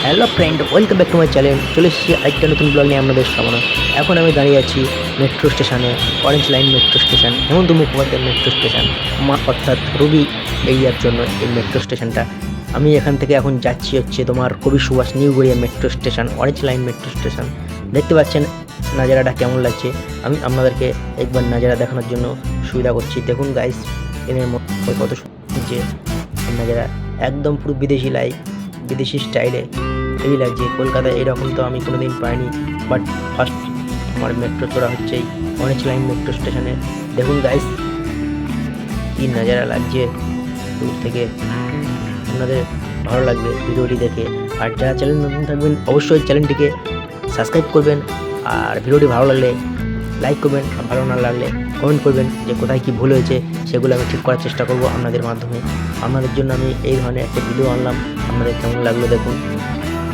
Hello friend, welcome back to my channel. চলে এসেছি আরেকটা নতুন ব্লগ নিয়ে আপনাদের সামনে। এখন আমি দাঁড়িয়ে আছি মেট্রো স্টেশনে, orange line metro station, Hemanta Mukhopadhyay metro station, অর্থাৎ রবি এরিয়ার জন্য এই মেট্রো স্টেশনটা। আমি এখান থেকে এখন যাচ্ছি হচ্ছে তোমার Kavi Subhash New Garia metro station, orange line metro station. দেখতে পাচ্ছেন নাজারাটা কেমন লাগছে, আমি আপনাদেরকে একবার নাজারা দেখানোর জন্য সুবিধা করছি। দেখুন গাইস, ট্রেনের মধ্যে কত সুন্দর যে নাজারা, একদম পুরো বিদেশি লাইফ, বিদেশি স্টাইলে হেভি লাগছে। কলকাতায় এরকম তো আমি কোনোদিন পাইনি, বাট ফার্স্ট আমার মেট্রো চড়া হচ্ছে এই অরেঞ্জ লাইন মেট্রো স্টেশনে। দেখুন গাইস, কি নাজারা লাগছে দূর থেকে। আপনাদের ভালো লাগবে ভিডিওটি দেখে। আর যারা চ্যানেল নতুন থাকবেন অবশ্যই চ্যানেলটিকে সাবস্ক্রাইব করবেন, আর ভিডিওটি ভালো লাগলে লাইক করবেন, আর ভালো না লাগলে কমেন্ট করবেন যে কোথায় কি ভুল হয়েছে, সেগুলো আমি ঠিক করার চেষ্টা করব আপনাদের মাধ্যমে। আপনাদের জন্য আমি এই ধরনের একটা ভিডিও আনলাম, আপনাদের কেমন লাগলো দেখুন।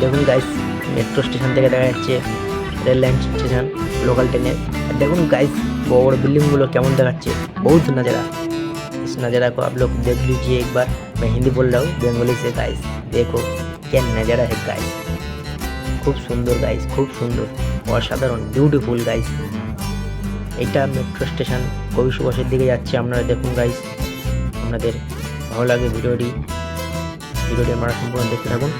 দেখুন গাইস, মেট্রো স্টেশন থেকে দেখা যাচ্ছে rail line station, local train. देखो गाइस, बड़ बड़ बिल्डिंग गुलो केमन देखाচ্ছে, बहुत नज़ारा। इस नज़ारा को आप लोग देख लीजिए एक बार। मैं हिंदी बोल रहा हूँ बंगाली से। गाइस देखो क्या नज़ारा है गाइस, खूब सुंदर गाइस, खूब सुंदर, असाधारण, बिউটিফুল गाइस। এটা মেট্রো স্টেশন কবি সুভাষের দিকে যাচ্ছে। আপনারা দেখুন গাইস, আপনাদের ভালো লাগে ভিডিওটি আপনারা সম্পূর্ণ দেখতে থাকুন।